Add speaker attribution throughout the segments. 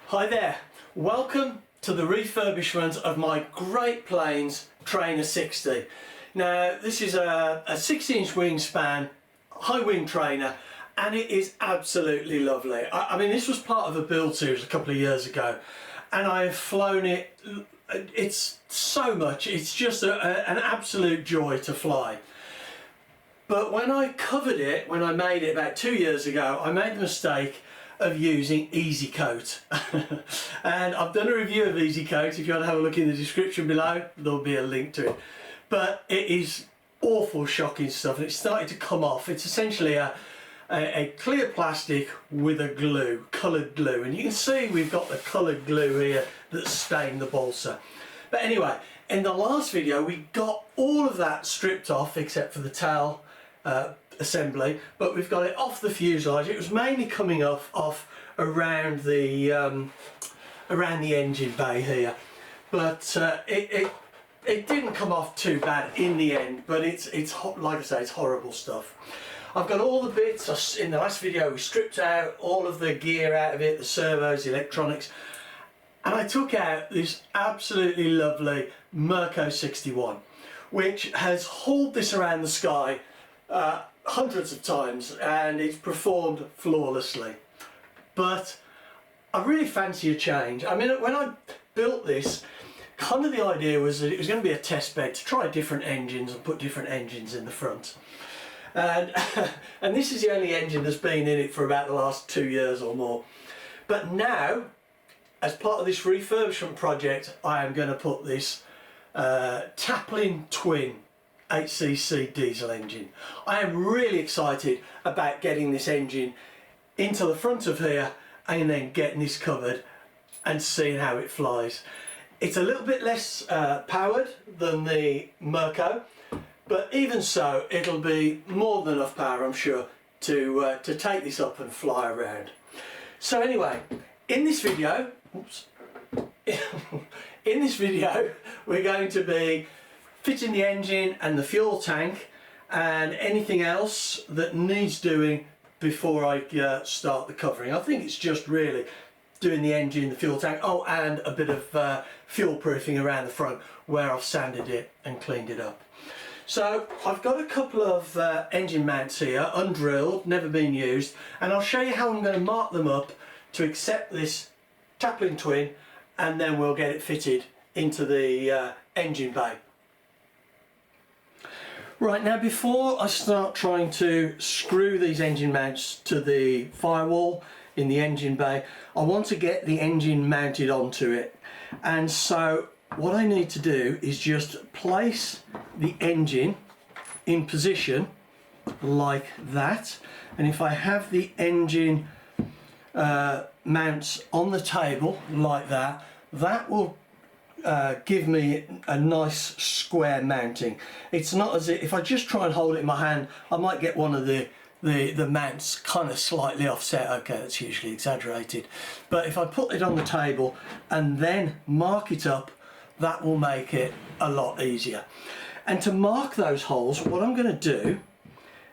Speaker 1: Hi there, welcome to the refurbishment of my Great Plains Trainer 60. Now this is a 60-inch wingspan high wing trainer and it is absolutely lovely. I mean, this was part of a build series a couple of years ago and I have flown it. It's so much, it's just an absolute joy to fly. But when I covered it, when I made it about 2 years ago, I made the mistake of using Easycoat. And I've done a review of Easycoat. If you want to have a look in the description below, there'll be a link to it. But it is awful shocking stuff and it's starting to come off. It's essentially a clear plastic with a glue, coloured glue, and you can see we've got the coloured glue here that's stained the balsa. But anyway, in the last video we got all of that stripped off except for the tail assembly, but we've got it off the fuselage. It was mainly coming off around the engine bay here, but it didn't come off too bad in the end. But it's like I say, it's horrible stuff. I've got all the bits. In the last video we stripped out all of the gear out of it, the servos, the electronics, and I took out this absolutely lovely Merco 61, which has hauled this around the sky hundreds of times and it's performed flawlessly. But I really fancy a change. I mean, when I built this, kind of the idea was that it was going to be a test bed to try different engines and put different engines in the front. And, and this is the only engine that's been in it for about the last 2 years or more. But now, as part of this refurbishment project, I am going to put this Taplin Twin 8cc diesel engine. I am really excited about getting this engine into the front of here and then getting this covered and seeing how it flies. It's a little bit less powered than the Merco, but even so it'll be more than enough power, I'm sure, to take this up and fly around. So anyway, in this video, in this video we're going to be fitting the engine and the fuel tank and anything else that needs doing before I start the covering. I think it's just really doing the engine, the fuel tank, oh, and a bit of fuel proofing around the front where I've sanded it and cleaned it up. So I've got a couple of engine mounts here, undrilled, never been used, and I'll show you how I'm going to mark them up to accept this Taplin Twin, and then we'll get it fitted into the engine bay. Right, now before I start trying to screw these engine mounts to the firewall in the engine bay, I want to get the engine mounted onto it. And so what I need to do is just place the engine in position like that. And if I have the engine mounts on the table like that, that will give me a nice square mounting. It's not as if I just try and hold it in my hand, I might get one of the mounts kind of slightly offset. Okay, that's usually exaggerated, but if I put it on the table and then mark it up, that will make it a lot easier. And to mark those holes, what I'm going to do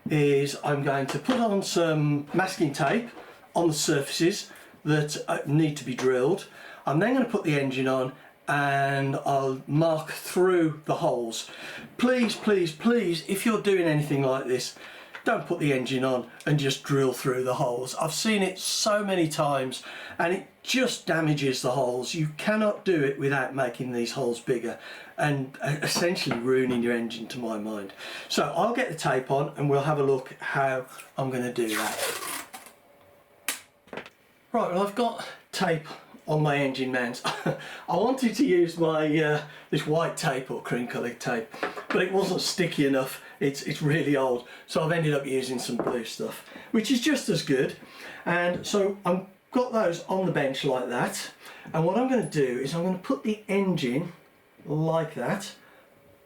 Speaker 1: is I'm going to put on some masking tape on the surfaces that need to be drilled. I'm then going to put the engine on and I'll mark through the holes. Please, please, please, if you're doing anything like this, don't put the engine on and just drill through the holes. I've seen it so many times and it just damages the holes. You cannot do it without making these holes bigger and essentially ruining your engine, to my mind. So I'll get the tape on and we'll have a look how I'm going to do that. Right, well, I've got tape on my engine mounts. I wanted to use my this white tape or cream coloured tape, but it wasn't sticky enough. It's really old, so I've ended up using some blue stuff, which is just as good. And so I've got those on the bench like that, and what I'm going to do is I'm going to put the engine like that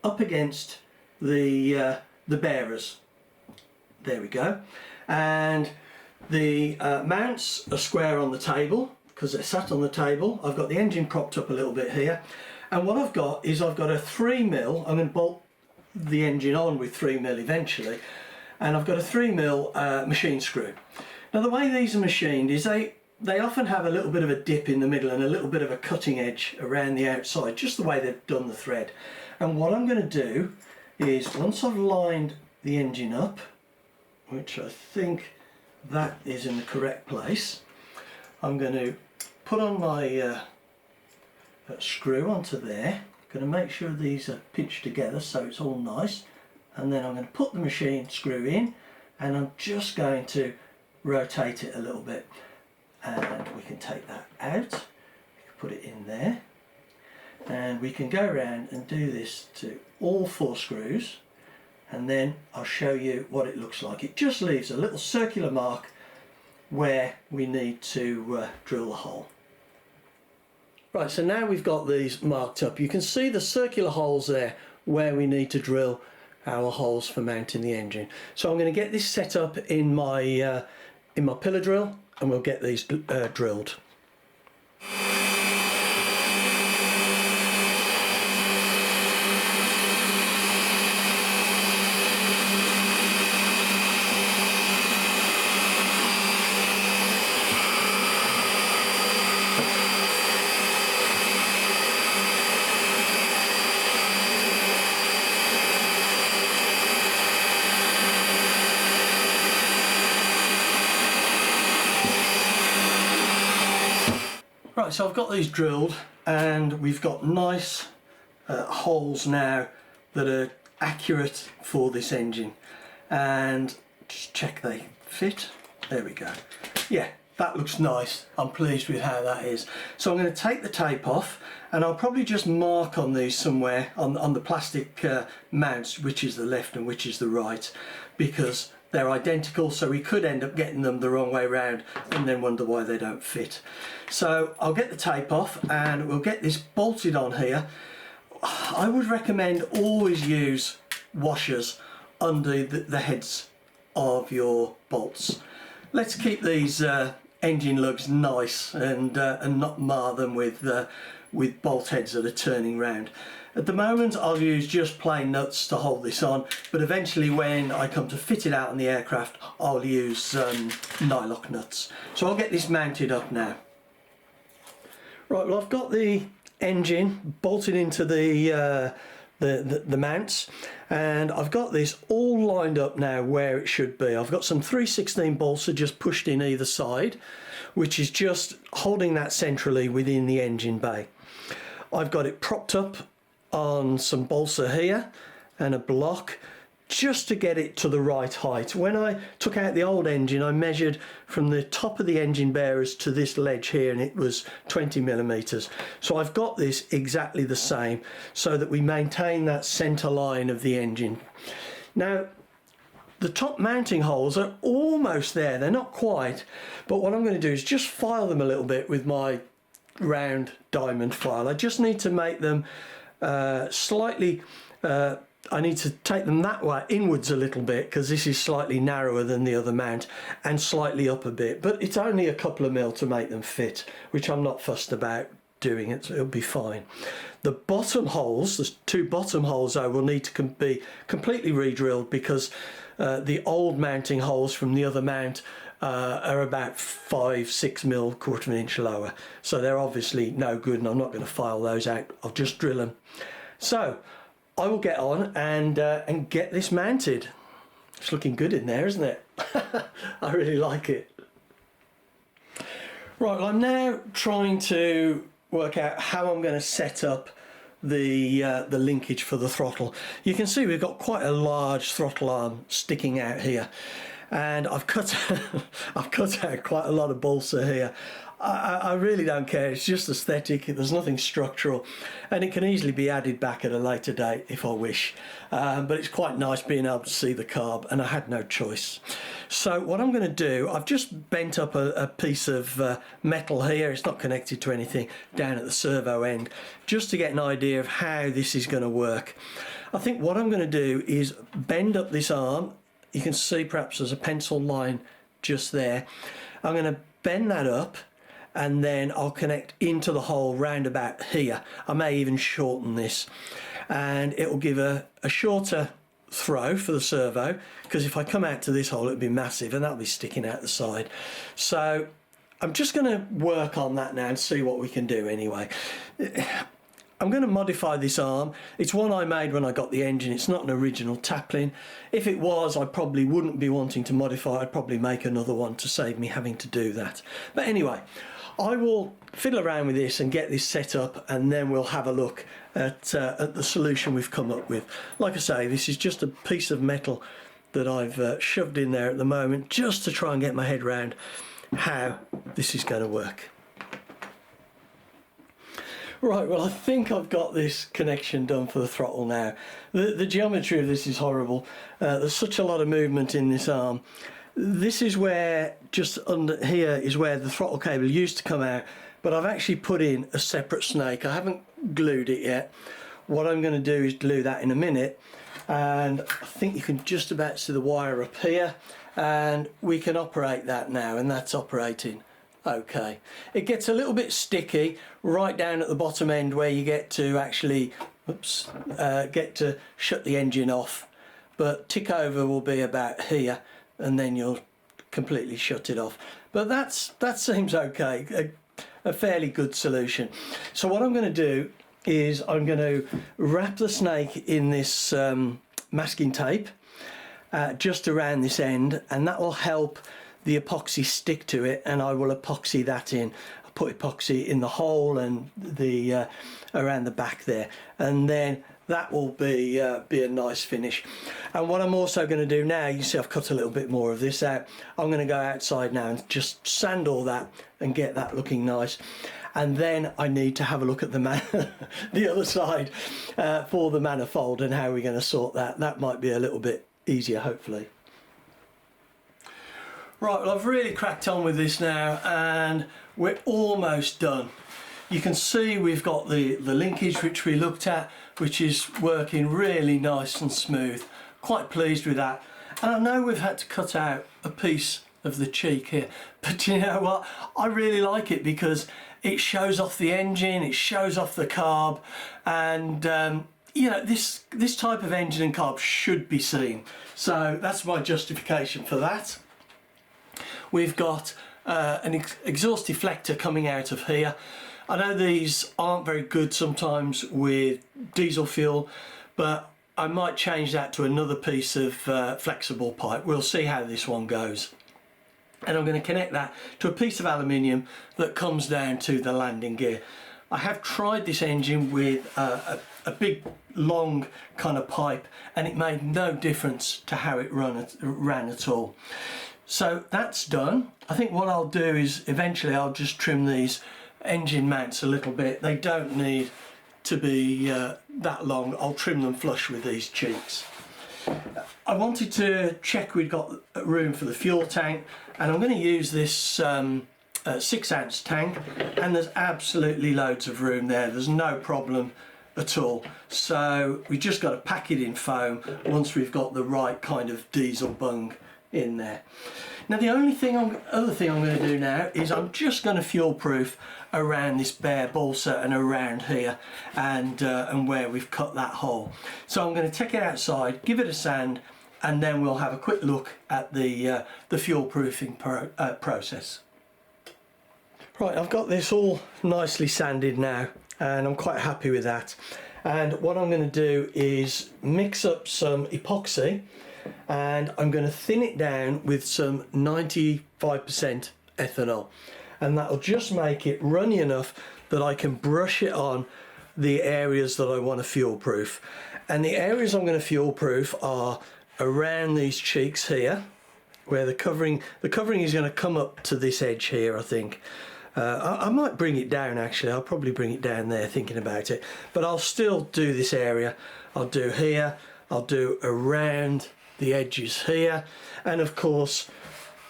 Speaker 1: up against the bearers. There we go. And the mounts are square on the table because they're sat on the table. I've got the engine propped up a little bit here, and what I've got is I've got a 3mm. I'm going to bolt the engine on with 3mm eventually, and I've got a 3mm machine screw. Now the way these are machined is they often have a little bit of a dip in the middle and a little bit of a cutting edge around the outside, just the way they've done the thread. And what I'm going to do is, once I've lined the engine up, which I think that is in the correct place, I'm going to put on my screw onto there. I'm going to make sure these are pinched together so it's all nice, and then I'm going to put the machine screw in, and I'm just going to rotate it a little bit, and we can take that out, we can put it in there, and we can go around and do this to all 4 screws, and then I'll show you what it looks like. It just leaves a little circular mark where we need to drill the hole. Right, so now we've got these marked up. You can see the circular holes there where we need to drill our holes for mounting the engine. So I'm going to get this set up in my pillar drill, and we'll get these drilled. Right, so I've got these drilled, and we've got nice holes now that are accurate for this engine, and just check they fit. There we go. Yeah, that looks nice. I'm pleased with how that is. So I'm going to take the tape off, and I'll probably just mark on these somewhere on the plastic mounts which is the left and which is the right, because they're identical, so we could end up getting them the wrong way round and then wonder why they don't fit. So I'll get the tape off and we'll get this bolted on here. I would recommend always use washers under the heads of your bolts. Let's keep these engine lugs nice and not mar them with bolt heads that are turning round. At the moment I'll use just plain nuts to hold this on, but eventually when I come to fit it out on the aircraft I'll use nylock nuts. So I'll get this mounted up now. Right, well I've got the engine bolted into the mounts, and I've got this all lined up now where it should be. I've got some 3/16 balsa just pushed in either side, which is just holding that centrally within the engine bay. I've got it propped up on some balsa here and a block just to get it to the right height. When I took out the old engine I measured from the top of the engine bearers to this ledge here, and it was 20mm. So I've got this exactly the same so that we maintain that centre line of the engine. Now the top mounting holes are almost there, they're not quite, but what I'm going to do is just file them a little bit with my round diamond file. I just need to make them slightly, I need to take them that way inwards a little bit, because this is slightly narrower than the other mount, and slightly up a bit, but it's only a couple of mil to make them fit, which I'm not fussed about doing it, so it'll be fine. The bottom holes, the 2 bottom holes though, will need to be completely re-drilled, because the old mounting holes from the other mount are about 5-6 mil, quarter of an inch lower, so they're obviously no good, and I'm not going to file those out. I'll just drill them. So I will get on and get this mounted. It's looking good in there, isn't it? I really like it. Right, well, I'm now trying to work out how I'm going to set up the linkage for the throttle. You can see we've got quite a large throttle arm sticking out here, and I've cut out quite a lot of balsa here. I really don't care, it's just aesthetic, there's nothing structural, and it can easily be added back at a later date if I wish, but it's quite nice being able to see the carb, and I had no choice. So what I'm going to do, I've just bent up a piece of metal here, it's not connected to anything, down at the servo end, just to get an idea of how this is going to work. I think what I'm going to do is bend up this arm. You can see perhaps there's a pencil line just there. I'm going to bend that up, and then I'll connect into the hole round about here. I may even shorten this, and it will give a shorter throw for the servo, because if I come out to this hole it'll be massive and that'll be sticking out the side. So I'm just going to work on that now and see what we can do anyway. I'm going to modify this arm. It's one I made when I got the engine. It's not an original Taplin. If it was, I probably wouldn't be wanting to modify. I'd probably make another one to save me having to do that. But anyway, I will fiddle around with this and get this set up, and then we'll have a look at the solution we've come up with. Like I say, this is just a piece of metal that I've shoved in there at the moment, just to try and get my head around how this is going to work. Right, well, I think I've got this connection done for the throttle now. The geometry of this is horrible. There's such a lot of movement in this arm. This is where, just under here, is where the throttle cable used to come out, but I've actually put in a separate snake. I haven't glued it yet. What I'm going to do is glue that in a minute, and I think you can just about see the wire up here, and we can operate that now, and that's operating okay. It gets a little bit sticky right down at the bottom end where you get to actually get to shut the engine off, but tick over will be about here, and then you'll completely shut it off. But that seems okay, a fairly good solution. So what I'm going to do is I'm going to wrap the snake in this masking tape just around this end, and that will help the epoxy stick to it, and I will epoxy that in. I'll put epoxy in the hole and the around the back there, and then that will be a nice finish. And what I'm also going to do now, you see I've cut a little bit more of this out. I'm going to go outside now and just sand all that and get that looking nice. And then I need to have a look at the other side for the manifold and how we're going to sort that. That might be a little bit easier, hopefully. Right, well, I've really cracked on with this now, and we're almost done. You can see we've got the linkage which we looked at, which is working really nice and smooth. Quite pleased with that. And I know we've had to cut out a piece of the cheek here, but you know what? I really like it because it shows off the engine, it shows off the carb, and you know, this type of engine and carb should be seen. So that's my justification for that. We've got an exhaust deflector coming out of here. I know these aren't very good sometimes with diesel fuel, but I might change that to another piece of flexible pipe. We'll see how this one goes. And I'm going to connect that to a piece of aluminium that comes down to the landing gear. I have tried this engine with a big long kind of pipe, and it made no difference to how it ran at all. So that's done. I think what I'll do is eventually I'll just trim these engine mounts a little bit. They don't need to be that long. I'll trim them flush with these cheeks. I wanted to check we'd got room for the fuel tank, and I'm going to use this 6-ounce tank, and there's absolutely loads of room there. There's no problem at all. So we just got to pack it in foam once we've got the right kind of diesel bung in there. Now the other thing I'm going to do now is I'm just going to fuel proof around this bare balsa and around here, and where we've cut that hole. So I'm going to take it outside, give it a sand, and then we'll have a quick look at the fuel proofing process. Right, I've got this all nicely sanded now, and I'm quite happy with that. And what I'm going to do is mix up some epoxy, and I'm going to thin it down with some 95% ethanol, and that'll just make it runny enough that I can brush it on the areas that I want to fuel proof. And the areas I'm going to fuel proof are around these cheeks here, where the covering is going to come up to this edge here, I think. I might bring it down, actually. I'll probably bring it down there, thinking about it, but I'll still do this area. I'll do here, I'll do around the edges here, and of course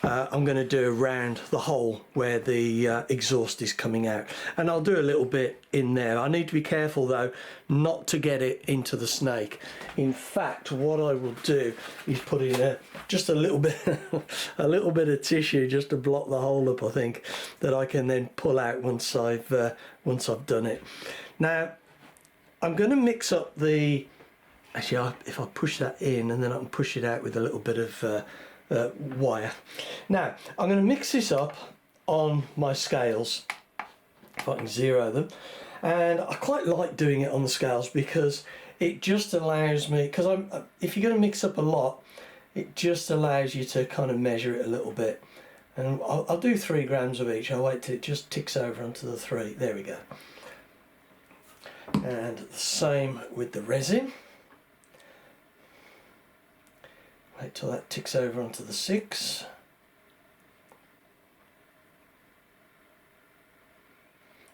Speaker 1: I'm going to do around the hole where the exhaust is coming out, and I'll do a little bit in there. I need to be careful though not to get it into the snake. In fact, what I will do is put in just a little bit of tissue just to block the hole up, I think, that I can then pull out once I've done it. Now I'm going to mix up the, actually if I push that in, and then I can push it out with a little bit of wire. Now I'm going to mix this up on my scales, if I can zero them. And I quite like doing it on the scales because it just allows me, because if you're going to mix up a lot, it just allows you to kind of measure it a little bit. And I'll do 3 grams of each. I'll wait till it just ticks over onto the 3. There we go. And the same with the resin. Wait till that ticks over onto the 6.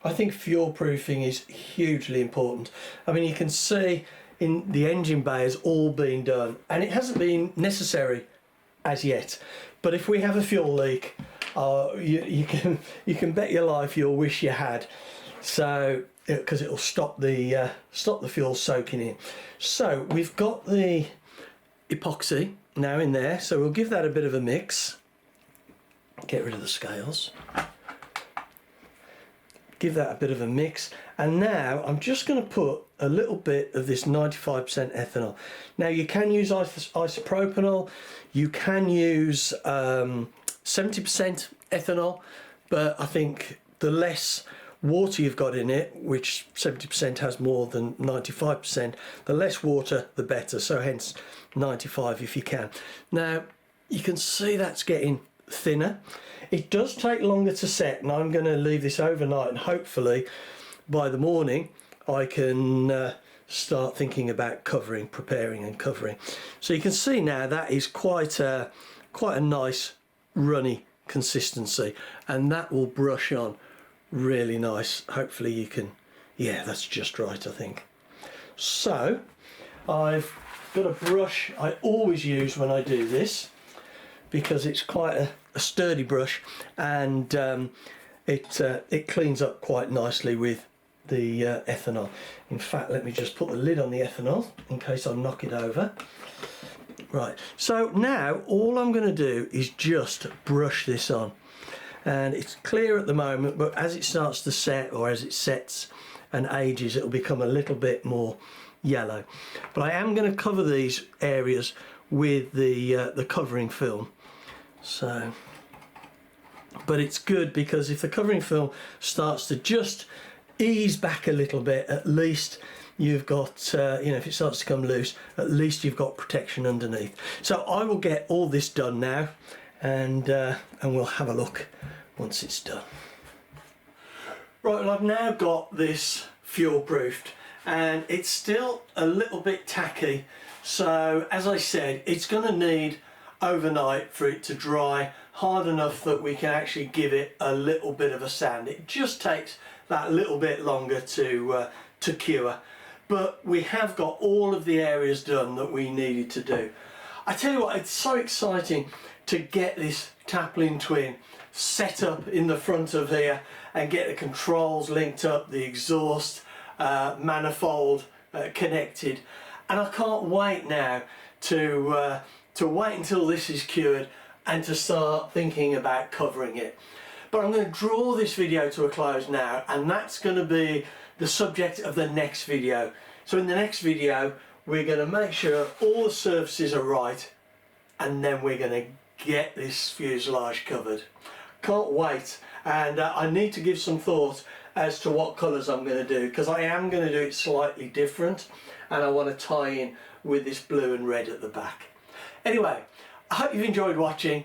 Speaker 1: I think fuel proofing is hugely important. I mean, you can see in the engine bay has all been done, and it hasn't been necessary as yet. But if we have a fuel leak, you can bet your life you'll wish you had. So, because it'll stop the fuel soaking in. So we've got the epoxy now in there. So we'll give that a bit of a mix. Get rid of the scales. Give that a bit of a mix, and now I'm just going to put a little bit of this 95% ethanol. Now you can use isopropanol, you can use 70% ethanol, but I think the less water you've got in it, which 70% has more than 95%, the less water the better, so hence 95 if you can. Now you can see that's getting thinner. It does take longer to set, and I'm going to leave this overnight, and hopefully by the morning I can start thinking about covering, preparing and covering. So you can see now that is quite a nice runny consistency, and that will brush on really nice. Hopefully you can, yeah, that's just right, I think. So I've got a brush I always use when I do this, because it's quite a sturdy brush, and it cleans up quite nicely with the ethanol. In fact, let me just put the lid on the ethanol in case I knock it over. Right, so now all I'm going to do is just brush this on, and it's clear at the moment, but as it starts to set, or as it sets and ages, it'll become a little bit more yellow. But I am going to cover these areas with the covering film. So, but it's good because if the covering film starts to just ease back a little bit, at least you've got, you know, if it starts to come loose, at least you've got protection underneath. So I will get all this done now, and we'll have a look once it's done. Right, well, I've now got this fuel proofed, and it's still a little bit tacky. So as I said, it's going to need overnight for it to dry hard enough that we can actually give it a little bit of a sand. It just takes that little bit longer to cure, but we have got all of the areas done that we needed to do. I tell you what, it's so exciting to get this Taplin Twin set up in the front of here and get the controls linked up, the exhaust manifold connected, and I can't wait now to wait until this is cured and to start thinking about covering it. But I'm going to draw this video to a close now, and that's going to be the subject of the next video. So in the next video we're going to make sure all the surfaces are right, and then we're going to get this fuselage covered. Can't wait, and I need to give some thought as to what colours I'm going to do, because I am going to do it slightly different, and I want to tie in with this blue and red at the back. Anyway, I hope you've enjoyed watching.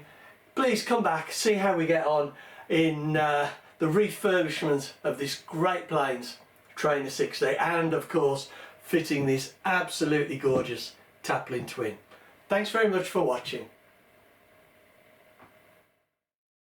Speaker 1: Please come back, see how we get on in the refurbishment of this Great Plains Trainer 60, and of course fitting this absolutely gorgeous Taplin Twin. Thanks very much for watching.